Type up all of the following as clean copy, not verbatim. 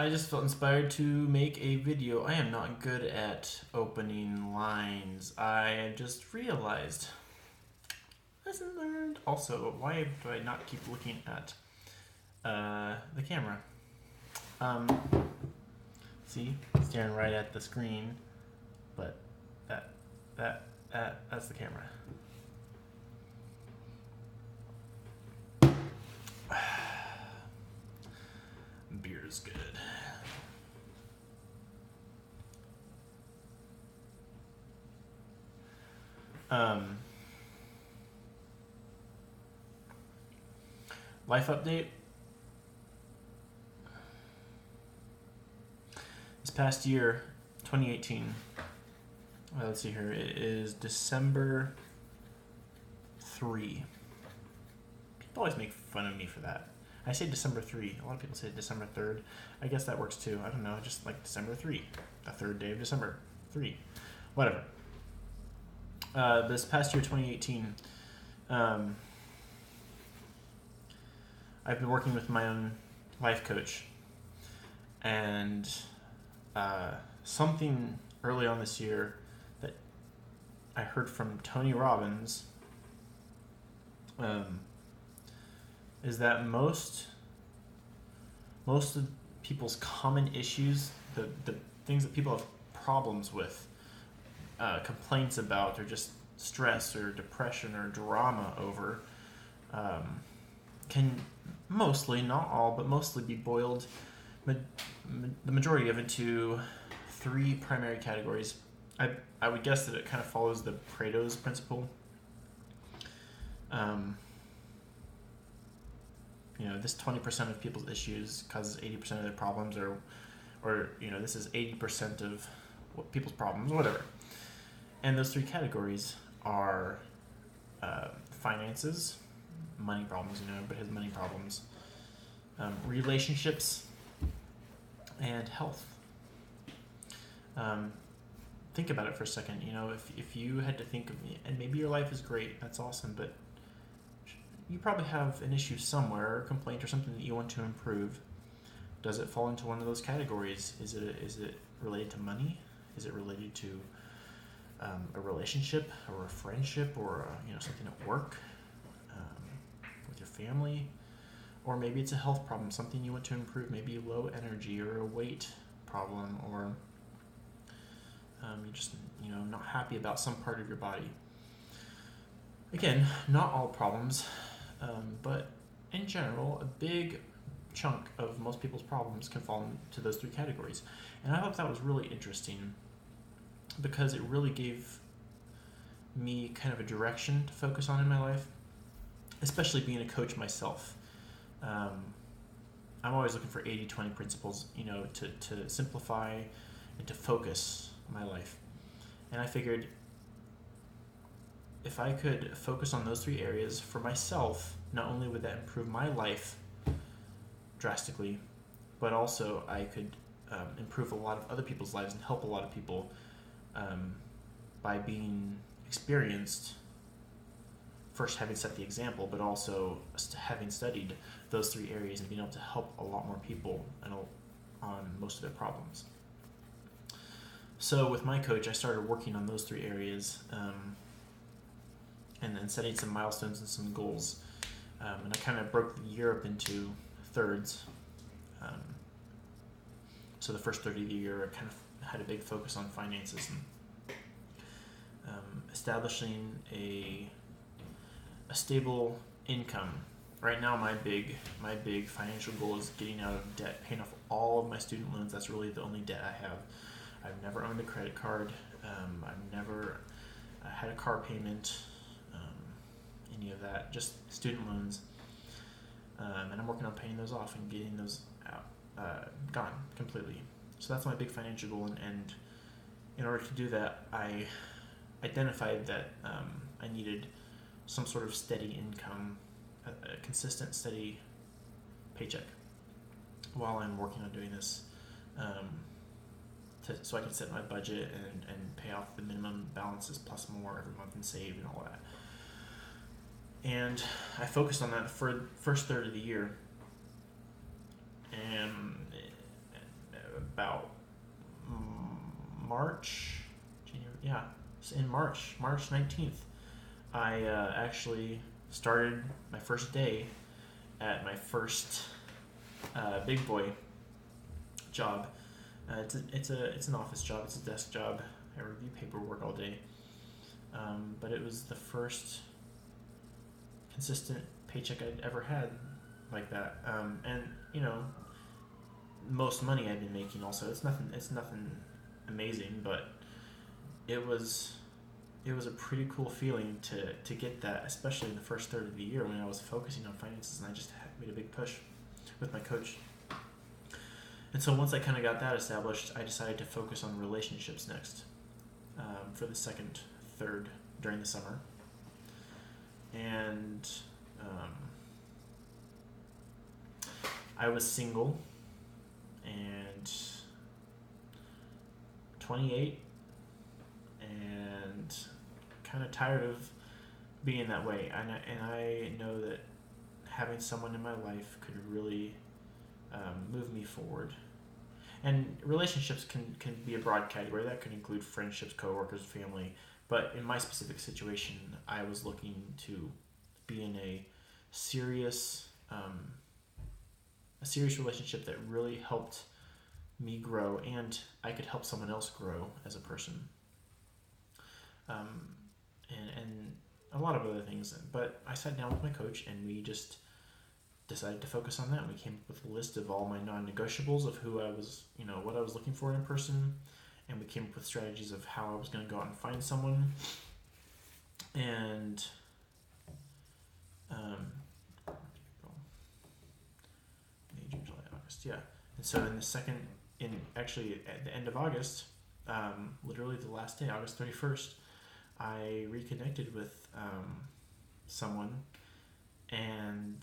I just felt inspired to make a video. I am not good at opening lines. I just realized. Lesson learned. Also, why do I not keep looking at the camera? See, staring right at the screen, but that's the camera. Beer is good. Life update. This past year, 2018. Let's see here. It is December 3. People always make fun of me for that. I say December 3. A lot of people say December 3rd. I guess that works too. I don't know. Just like December 3. The third day of December 3. Whatever. This past year, 2018, I've been working with my own life coach. And something early on this year that I heard from Tony Robbins is that most of people's common issues, the things that people have problems with, complaints about, or just stress or depression or drama over, can mostly, not all, but mostly be boiled, the majority of it, to 3 primary categories. I would guess that it kind of follows the Pareto's principle. This 20% of people's issues causes 80% of their problems, or this is 80% of people's problems, whatever. And those 3 categories are finances, money problems, everybody has money problems, relationships, and health. Think about it for a second. If you had to think of, and maybe your life is great, that's awesome, but you probably have an issue somewhere, or a complaint, or something that you want to improve. Does it fall into one of those categories? Is it related to money? Is it related to a relationship, or a friendship, or something at work, with your family? Or maybe it's a health problem, something you want to improve, maybe low energy, or a weight problem, or you're just not happy about some part of your body. Again, not all problems, but in general, a big chunk of most people's problems can fall into those 3 categories. And I thought that was really interesting, because it really gave me kind of a direction to focus on in my life, especially being a coach myself. I'm always looking for 80-20 principles, to simplify and to focus my life. And I figured if I could focus on those 3 areas for myself, not only would that improve my life drastically, but also I could improve a lot of other people's lives and help a lot of people by being experienced, first having set the example, but also having studied those 3 areas and being able to help a lot more people on most of their problems. So with my coach, I started working on those 3 areas, and then setting some milestones and some goals. And I kind of broke the year up into thirds. So the first third of the year, I kind of had a big focus on finances and establishing a stable income. Right now, my big financial goal is getting out of debt, paying off all of my student loans. That's really the only debt I have. I've never owned a credit card. I've never had a car payment, any of that, just student loans. And I'm working on paying those off and getting those out, gone completely. So that's my big financial goal. And in order to do that, I identified that I needed some sort of steady income, a consistent, steady paycheck while I'm working on doing this, so I can set my budget and pay off the minimum balances plus more every month and save and all that. And I focused on that for the first third of the year. And about March, January, yeah, in March 19th, I actually started my first day at my first big boy job. It's an office job. It's a desk job. I review paperwork all day. But it was the first consistent paycheck I'd ever had like that. And most money I'd been making also. It's nothing amazing, but it was a pretty cool feeling to get that, especially in the first third of the year when I was focusing on finances, and I just made a big push with my coach. And so once I kind of got that established, I decided to focus on relationships next, for the second third during the summer. And I was single and 28 and kind of tired of being that way. And I know that having someone in my life could really move me forward. And relationships can be a broad category. That could include friendships, coworkers, family. But in my specific situation, I was looking to be in a serious relationship that really helped me grow, and I could help someone else grow as a person. And a lot of other things. But I sat down with my coach, and we just decided to focus on that. We came up with a list of all my non-negotiables of who I was, what I was looking for in a person, and we came up with strategies of how I was going to go out and find someone. And May, June, July, August, yeah. And so actually at the end of August, literally the last day, August 31st, I reconnected with someone, and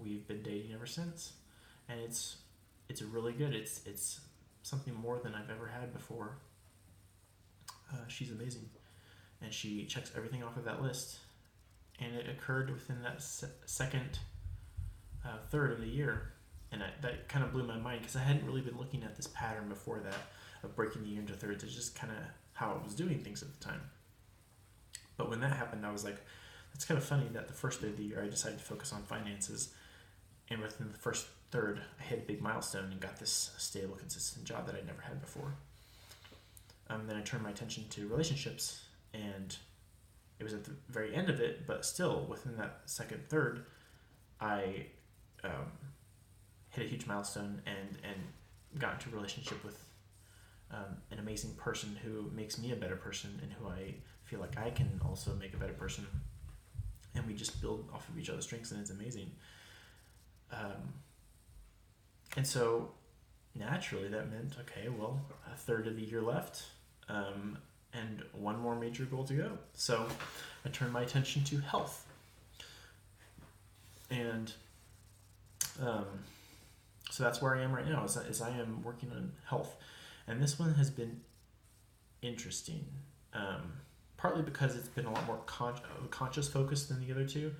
we've been dating ever since, and it's really good. It's something more than I've ever had before. She's amazing, and she checks everything off of that list, and it occurred within that second third of the year, and that kind of blew my mind because I hadn't really been looking at this pattern before that of breaking the year into thirds. It's just kind of how I was doing things at the time. But when that happened, I was like, it's kind of funny that the first third of the year I decided to focus on finances, and within the first third I hit a big milestone and got this stable, consistent job that I'd never had before. Then I turned my attention to relationships, and it was at the very end of it, but still within that second third, I hit a huge milestone and got into a relationship with an amazing person who makes me a better person, and who I feel like I can also make a better person. And we just build off of each other's strengths, and it's amazing. And so naturally that meant, okay, well, a third of the year left, and one more major goal to go. So I turned my attention to health. And so that's where I am right now, is I am working on health. And this one has been interesting, partly because it's been a lot more conscious focus than the other two,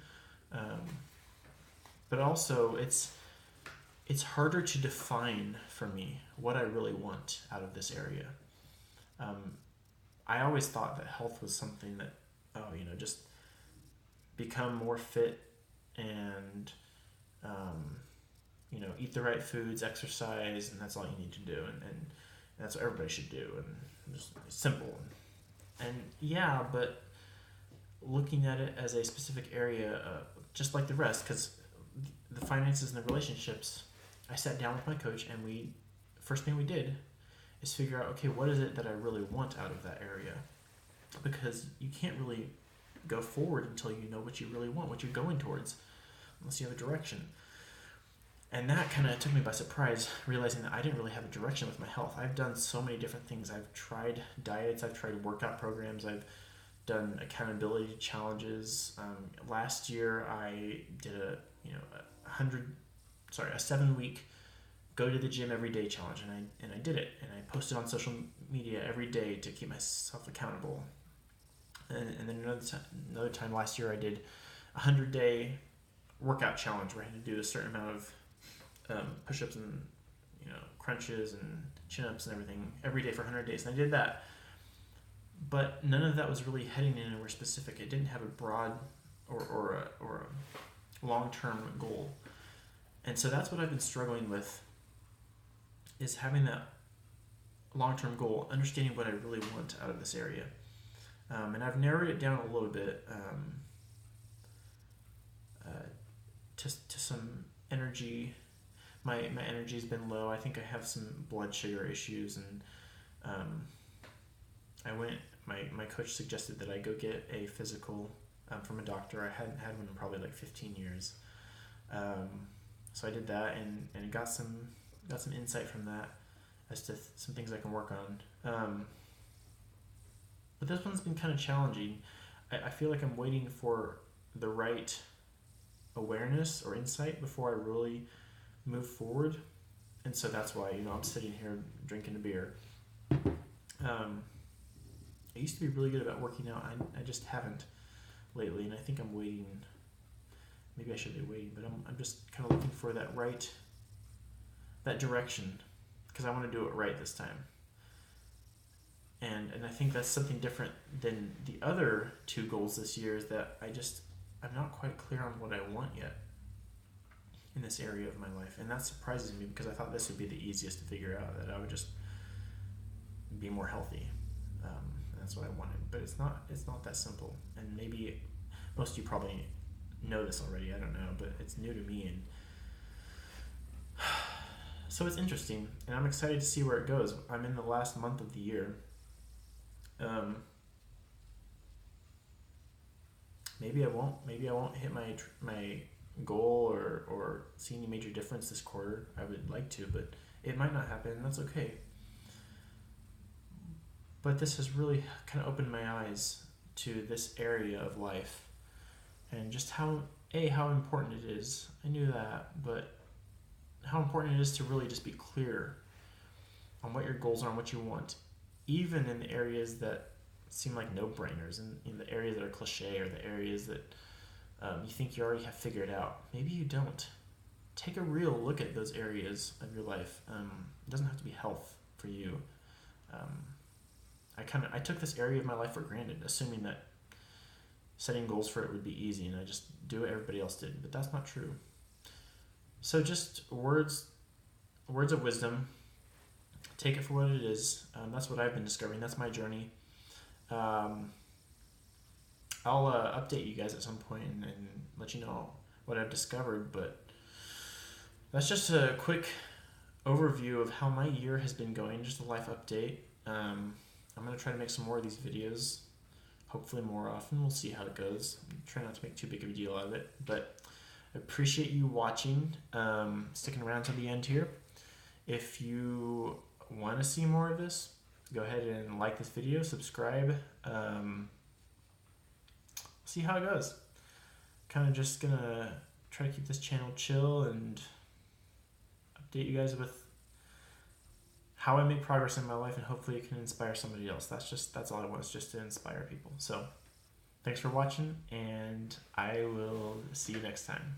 but also it's harder to define for me what I really want out of this area. I always thought that health was something that, just become more fit and, eat the right foods, exercise, and that's all you need to do. And that's what everybody should do. And just simple. And yeah, but looking at it as a specific area, just like the rest, because the finances and the relationships, I sat down with my coach, and first thing we did is figure out, okay, what is it that I really want out of that area? Because you can't really go forward until you know what you really want, what you're going towards, unless you have a direction. And that kind of took me by surprise, realizing that I didn't really have a direction with my health. I've done so many different things. I've tried diets, I've tried workout programs, I've done accountability challenges. Last year I did a 7-week go to the gym every day challenge, and I did it, and I posted on social media every day to keep myself accountable. And then another time last year I did a 100-day workout challenge where I had to do a certain amount of push-ups and crunches and chin-ups and everything every day for 100 days, and I did that. But none of that was really heading anywhere specific. It didn't have a broad or a long-term goal. And so that's what I've been struggling with, is having that long-term goal, understanding what I really want out of this area. And I've narrowed it down a little bit to some energy. My energy's been low. I think I have some blood sugar issues, and my coach suggested that I go get a physical from a doctor. I hadn't had one in probably like 15 years. So I did that and got some insight from that as to some things I can work on. But this one's been kind of challenging. I feel like I'm waiting for the right awareness or insight before I really move forward. And so that's why, I'm sitting here drinking a beer. I used to be really good about working out. I just haven't lately, and I think I'm waiting. Maybe I should be waiting, but I'm just kind of looking for that direction, because I want to do it right this time. And I think that's something different than the other two goals this year, is that I'm not quite clear on what I want yet in this area of my life. And that surprises me, because I thought this would be the easiest to figure out, that I would just be more healthy. And that's what I wanted. But it's not that simple. And maybe most of you probably know this already, I don't know, but it's new to me. And so it's interesting, and I'm excited to see where it goes. I'm in the last month of the year. Maybe I won't hit my goal or see any major difference this quarter. I would like to, but it might not happen. That's okay. But this has really kind of opened my eyes to this area of life, and just how important it is. I knew that, but how important it is to really just be clear on what your goals are and what you want, even in the areas that seem like no-brainers, and in the areas that are cliche, or the areas that you think you already have figured out. Maybe you don't. Take a real look at those areas of your life. It doesn't have to be health for you. I took this area of my life for granted, assuming that setting goals for it would be easy, and I just do what everybody else did, but that's not true. So just words of wisdom. Take it for what it is. That's what I've been discovering. That's my journey. I'll update you guys at some point and let you know what I've discovered, but that's just a quick overview of how my year has been going, just a life update. I'm going to try to make some more of these videos, hopefully more often. We'll see how it goes. Try not to make too big of a deal out of it, but I appreciate you watching, sticking around to the end here. If you want to see more of this, go ahead and like this video, subscribe. See how it goes. Kind of just gonna try to keep this channel chill and update you guys with how I make progress in my life, and hopefully it can inspire somebody else. That's all I want, is just to inspire people. So thanks for watching, and I will see you next time.